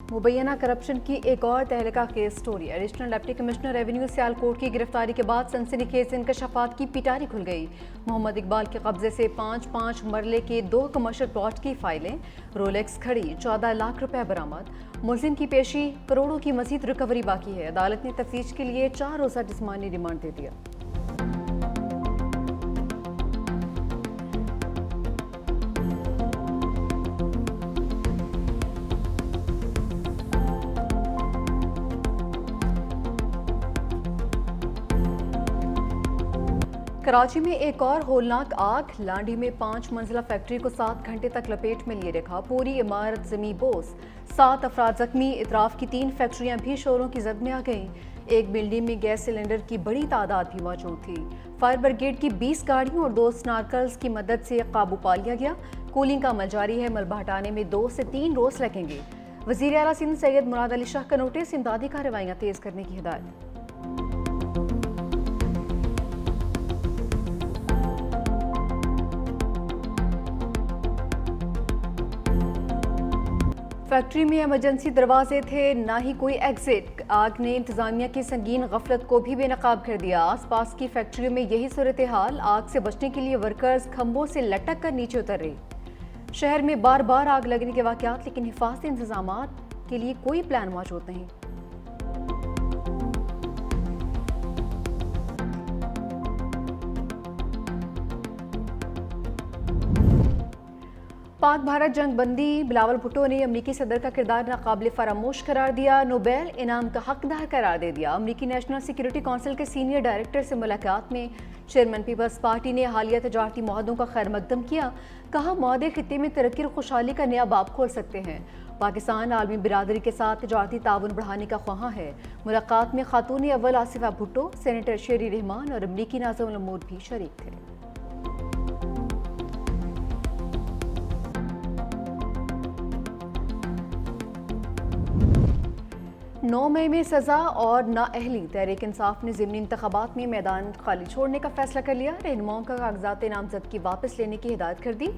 मुबैना corruption की एक और तहलका case story. Additional deputy commissioner revenue Sialkot की गिरफ्तारी के बाद सनसनीखेज इंकशाफात की पिटारी खुल गई। मोहम्मद इकबाल के कब्जे से 5 मरले के 2 कमर्शियल प्लॉट की फाइलें, रोलेक्स घड़ी, 14 लाख रुपए बरामद। मुलजिम की पेशी, करोड़ों की मजीद रिकवरी बाकी है। अदालत ने तफ्तीश के लिए 4 रोज़ा जिस्मानी रिमांड दे दिया। कराची में एक और होलनाक आग। लांडी में 5 मंजिला फैक्ट्री को 7 घंटे तक लपेट में लिए रखा। पूरी इमारत जमी बोस, 7 अफराद जख्मी। इतराफ की 3 फैक्ट्रियां भी शोरों की जद में आ गईं। एक बिल्डिंग में गैस सिलेंडर की बड़ी तादाद भी मौजूद थी। फायर ब्रिगेड की 20 गाड़ियों और 2 स्नार्कल्स की मदद से काबू पा लिया गया। कूलिंग का अमल जारी है। मलबा हटाने में 2 से 3 रोज लगेंगे। वजीर आला सिंध सैयद मुराद अली शाह का नोटिस, इमदादी कार्रवाइयां तेज करने की हिदायत। फैक्ट्री में इमरजेंसी दरवाजे थे, ना ही कोई एग्जिट। आग ने इंतजामिया की संगीन गफलत को भी बेनकाब कर दिया। आसपास की फैक्ट्रियों में यही सूरत हाल। आग से बचने के लिए वर्कर्स खंभों से लटक कर नीचे उतर रहे। शहर में बार बार आग लगने के वाकयात, लेकिन हिफाजती इंतजामात के लिए कोई प्लान मौजूद नहीं। पाक भारत जंग बंदी। बिलावल भुट्टो ने अमरीकी सदर का किरदार नाकाबिल फरामोश करार दिया। नोबेल इनाम का हकदार करार दे दिया। अमरीकी नेशनल सिक्योरिटी काउंसिल के सीनियर डायरेक्टर से मुलाकात में चेयरमैन पीपल्स पार्टी ने हालिया तजारती मुआहदों का खैर मकदम किया। कहा, मुआहदे खित्ते में तरक्की और खुशहाली का नया बाब खोल सकते हैं। पाकिस्तान आलमी बिरादरी के साथ तजारती ताउन बढ़ाने का ख्वाहां है। मुलाकात में खातून अव्वल आसिफा भुट्टो, सेनेटर शेरी रहमान और अमरीकी नाज़िम उल उमूर भी शरीक थे। 9 मई में सजा और नाअहली। तहरीक इंसाफ ने ज़िमनी इंतखाबात में मैदान खाली छोड़ने का फैसला कर लिया। रहनुमाओं का कागजात नामजदगी वापस लेने की हिदायत कर दी।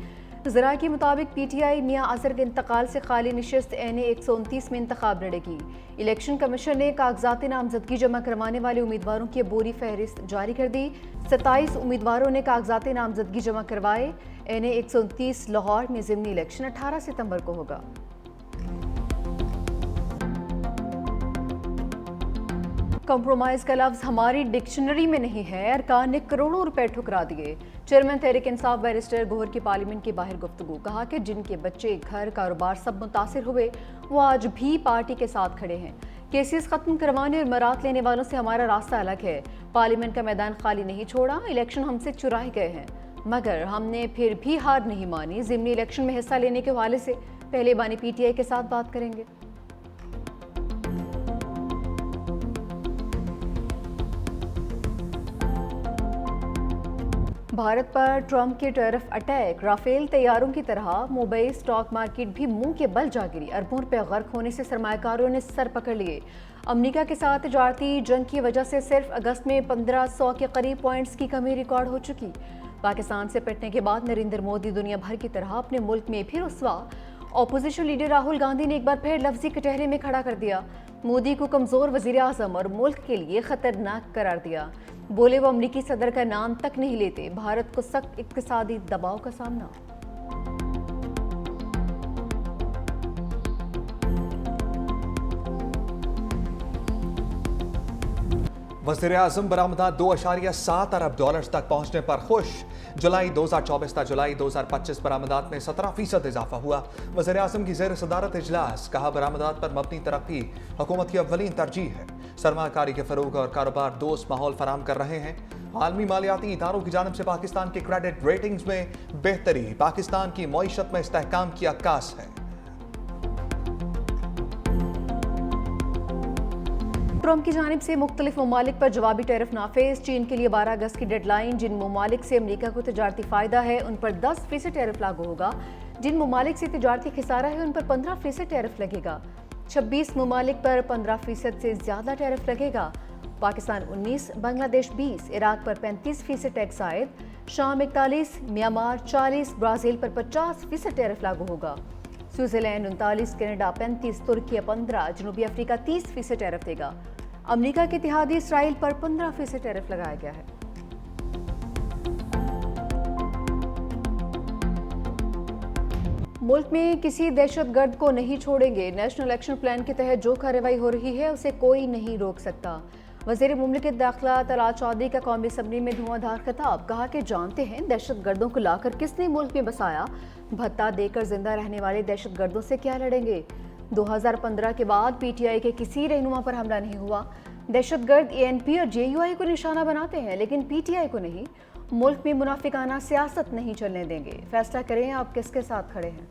ज़राए के मुताबिक PTI मियां अजहर के इंतकाल से खाली नशिस्त NA 129 में इंतखाब लड़ेगी। इलेक्शन कमीशन ने कागजात नामजदगी जमा करवाने वाले उम्मीदवारों की अबूरी फहरिस्त जारी कर दी। 27 उम्मीदवारों ने कागजात नामजदगी जमा करवाए। NA 129 लाहौर में ज़िमनी इलेक्शन 18 सितंबर को होगा। कॉम्प्रोमाइज का लफ्ज़ हमारी डिक्शनरी में नहीं है। अरकान ने करोड़ों रुपए ठुकरा दिए। चेयरमैन तहरीक इंसाफ बैरिस्टर गोहर की पार्लियामेंट के बाहर गुफ्तगू। कहा कि जिनके बच्चे, घर, कारोबार सब मुतासिर हुए, वो आज भी पार्टी के साथ खड़े हैं। केसेस खत्म करवाने और मरात लेने वालों से हमारा रास्ता अलग है। पार्लियामेंट का मैदान खाली नहीं छोड़ा। इलेक्शन हमसे चुराए गए हैं, मगर हमने फिर भी हार नहीं मानी। ज़िमनी इलेक्शन में हिस्सा लेने के हवाले से पहले बानी PTI के साथ बात करेंगे। भारत पर ट्रंप के टैरिफ अटैक। राफेल तैयारों की तरह मुंबई स्टॉक मार्केट भी मुंह के बल जा गिरी। अरबों रुपए गर्क होने से सरमायाकारों ने सर पकड़ लिए। अमेरिका के साथ तजारती जंग की वजह से सिर्फ अगस्त में 1500 के करीब पॉइंट्स की कमी रिकॉर्ड हो चुकी। पाकिस्तान से पिटने के बाद नरेंद्र मोदी दुनिया भर की तरह अपने मुल्क में फिर रुस्वा। अपोजिशन लीडर राहुल गांधी ने एक बार फिर लफ्जी कटहरे में खड़ा कर दिया। मोदी को कमजोर वजीर आजम और मुल्क के लिए खतरनाक करार दिया। बोले वो अमरीकी सदर का नाम तक नहीं लेते। भारत को सख्त इक्तिसादी दबाव का सामना। वज़ीर आज़म बरामदात $2.7 अरब तक पहुंचने पर खुश। जुलाई 2024 तक जुलाई 2025 बरामदात में 17% इजाफा हुआ। वज़ीर आज़म की ज़ेर सदारत इजलास। कहा, बरामदात पर मबनी तरक्की हुकूमत की अव्वलीन तरजीह है। सरमाकारी के फरोग और कारोबार दोस्त माहौल फराम कर रहे हैं। आलमी मालियाती इदारों की जानिब से पाकिस्तान के क्रेडिट रेटिंग्स में बेहतरी। पाकिस्तान की मईशत में इस्तेहकाम की अक्कास है। ट्रंप की जानिब से मुख्तलिफ ममालिक पर जवाबी टैरिफ नाफिज। चीन के लिए 12 अगस्त की डेडलाइन। जिन ममालिक से अमरीका को तजारती फ़ायदा है उन पर 10% टैरिफ लागू होगा। जिन ममालिक से तजारती खिसारा है उन पर 15% टैरिफ लगेगा। 26 ममालिक पर 15% से ज़्यादा टैरिफ लगेगा। पाकिस्तान 19, बांग्लादेश 20, इराक पर 35% टैक्स आयद, शाम 41, म्यांमार 40, ब्राज़ील पर 50% टैरिफ लागू होगा। स्विट्जरलैंड 39, कनाडा 35, तुर्की 15, जनूबी अफ्रीका 30% टैरिफ देगा। अमेरिका के इत्तेहादी इसराइल पर 15% टैरिफ लगाया गया है। मुल्क में किसी दहशतगर्द को नहीं छोड़ेंगे। नेशनल एक्शन प्लान के तहत जो कार्रवाई हो रही है उसे कोई नहीं रोक सकता। वज़ीर मुमलिकत दाखिला तलात चौधरी का कौमी असम्बली में धुआंधार खिताब। कहा कि जानते हैं दहशतगर्दों को लाकर किसने मुल्क में बसाया, भत्ता देकर जिंदा रहने वाले दहशतगर्दों से क्या लड़ेंगे। 2015 के बाद पीटीआई के किसी रहनुमा पर हमला नहीं हुआ। दहशतगर्द एएनपी और जेयूआई को निशाना बनाते हैं लेकिन पीटीआई को नहीं। मुल्क में मुनाफिकाना सियासत नहीं चलने देंगे। फैसला करें आप किसके साथ खड़े हैं।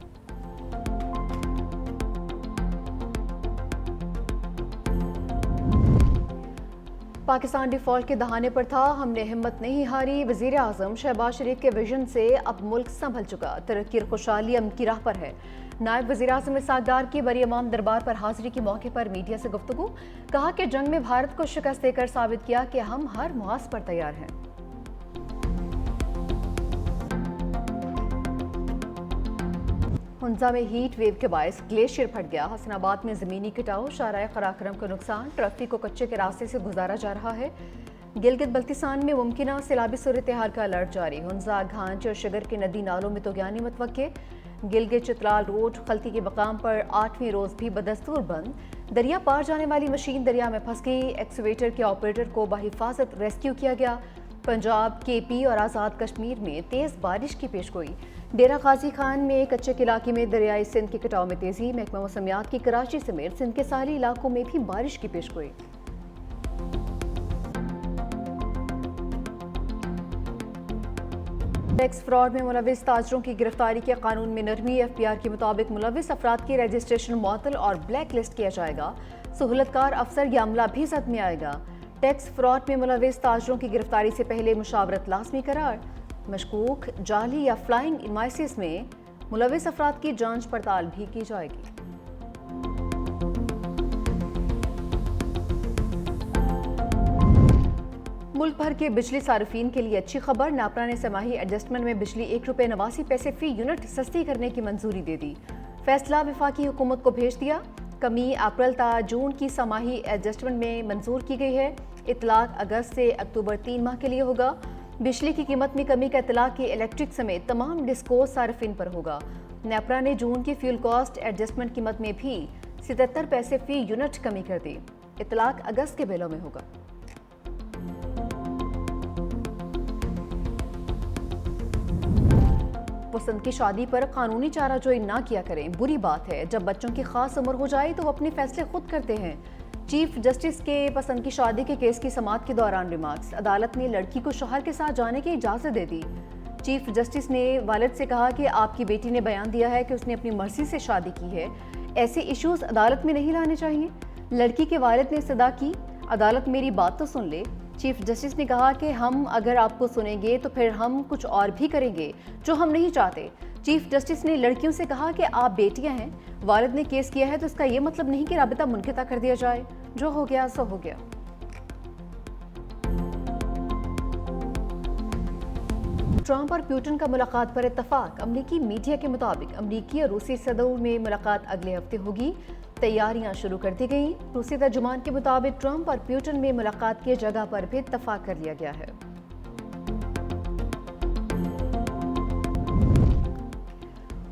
पाकिस्तान डिफॉल्ट के दहाने पर था, हमने हिम्मत नहीं हारी। वजीर आजम शहबाज शरीफ के विजन से अब मुल्क संभल चुका, तरक्की और खुशहाली अमन की राह पर है। नायब वजीर आजम इसाक डार की बरी इमाम दरबार पर हाजिरी के मौके पर मीडिया से गुफ्तगू। कहा कि जंग में भारत को शिकस्त देकर साबित किया कि हम हर मुआस पर तैयार हैं। हुंजा में हीट वेव के बायस ग्लेशियर फट गया। हसनाबाद में जमीनी कटाव, शाहराह कराक्रम को नुकसान, ट्रैफिक को कच्चे के रास्ते से गुजारा जा रहा है। गिलगित बल्तिस्तान में मुमकिन सैलाबी सूरत हाल का अलर्ट जारी। हुंजा, घांच और शगर के नदी नालों में तोगयानी मतवक्के। गिलगित चित्राल रोड खलती के मकाम पर 8वें रोज भी बदस्तूर बंद। दरिया पार जाने वाली मशीन दरिया में फंस गई। एक्सवेटर के ऑपरेटर को बहिफाजत रेस्क्यू किया गया। पंजाब, केपी और आज़ाद कश्मीर में तेज बारिश की पेशगोई। डेरा गाजी खान में कच्चे के इलाके में दरियाई सिंध के कटाव में तेजी। महकमा मौसमियात की कराची समेत सिंध के सारी इलाकों में भी बारिश की पेशगोई। टैक्स फ्रॉड में मुलविस ताजरों की गिरफ्तारी के कानून में नरमी। एफबीआर के मुताबिक मुलविस अफराद की रजिस्ट्रेशन मुअत्तल और ब्लैक लिस्ट किया जाएगा। सहूलतकार अफसर या अमला भी जद में आएगा। टैक्स फ्रॉड में मुलविस ताजरों की गिरफ्तारी से पहले मुशावरत लाजमी करार। मशकूक, जाली या फ्लाइंग इनवाइसेस में मुलविस अफराद की जांच पड़ताल भी की जाएगी। मुल्क भर के बिजली सार्फिन के लिए अच्छी खबर। नापरा ने समाही एडजस्टमेंट में बिजली ₹1.89 फी यूनिट सस्ती करने की मंजूरी दे दी। फैसला वफाकी हुकूमत को भेज दिया। कमी अप्रैल ता जून की समाही एडजस्टमेंट में मंजूर की गई है। इतलाक अगस्त से अक्टूबर 3 माह के लिए होगा। बिजली की कीमत में कमी का इतलाक की इलेक्ट्रिक समेत तमाम डिस्को सार्फिन पर होगा। नेपरा ने जून की फ्यूल कॉस्ट एडजस्टमेंट कीमत में भी 77 पैसे फी यूनिट कमी कर दी। इतलाक अगस्त के बिलों में होगा। पसंद की शादी पर कानूनी चाराजोई ना किया करें, बुरी बात है। जब बच्चों की खास उम्र हो जाए तो वो अपने फैसले खुद करते हैं। चीफ जस्टिस के पसंद की शादी के केस की समाअत के दौरान रिमार्क्स। अदालत ने लड़की को शौहर के साथ जाने की इजाज़त दे दी। चीफ जस्टिस ने वालिद से कहा कि आपकी बेटी ने बयान दिया है कि उसने अपनी मर्जी से शादी की है, ऐसे इश्यूज अदालत में नहीं लाने चाहिए। लड़की के वालिद ने सदा की, अदालत मेरी बात तो सुन ले। चीफ जस्टिस ने कहा कि हम अगर आपको सुनेंगे तो फिर हम कुछ और भी करेंगे जो हम नहीं चाहते। चीफ जस्टिस ने लड़कियों से कहा कि आप बेटियां हैं, वालिद ने केस किया है तो इसका ये मतलब नहीं कि राबिता मुनक़िता कर दिया जाए। जो हो गया सो हो गया। ट्रंप और पुतिन का मुलाकात पर इत्तफाक। अमरीकी मीडिया के मुताबिक अमरीकी और रूसी सदर में मुलाकात अगले हफ्ते होगी। तैयारियां शुरू कर दी गई। रूसी तर्जुमान के मुताबिक ट्रंप और पुतिन में मुलाकात की जगह पर भी इत्तफाक कर लिया गया है।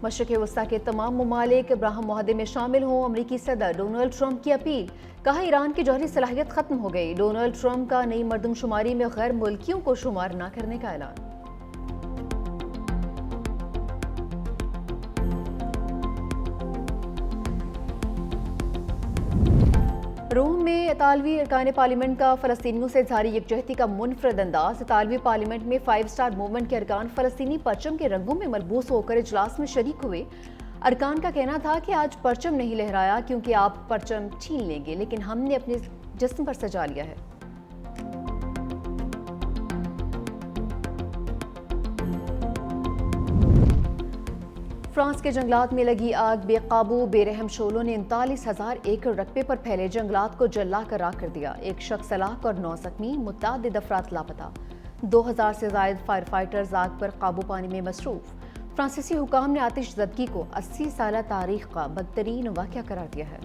मशरिक़ वस्ता के तमाम ममालिक इब्राहिम मुआहदे में शामिल हों। अमरीकी सदर डोनाल्ड ट्रंप की अपील। कहा ईरान की जौहरी सलाहियत खत्म हो गई। डोनाल्ड ट्रंप का नई मर्दमशुमारी में गैर मुल्कियों को शुमार न करने का ऐलान। रोम में इतालवी अरकान पार्लियामेंट का फ़लस्तीनियों से जारी यकजहती का मुनफरद अंदाज। इतालवी पार्लियामेंट में 5 स्टार मूवमेंट के अरकान फ़लस्तीनी परचम के रंगों में मलबूस होकर इजलास में शरीक हुए। अरकान का कहना था कि आज परचम नहीं लहराया क्योंकि आप परचम छीन लेंगे, लेकिन हमने अपने जिस्म पर सजा लिया है। फ्रांस के जंगलात में लगी आग। बेकाबू बेरहम शोलों ने 39,000 एकड़ रकबे पर फैले जंगलात को जला कर राख कर दिया। 1 शख्स हलाक और 9 जख्मी, मुतअद्दिद अफराद लापता। 2000 से ज़ायद फायर फाइटर्स आग पर काबू पाने में मसरूफ। فرانسیسی حکام نے آتش زدگی کو 80 سالہ تاریخ کا بدترین واقعہ قرار دیا ہے۔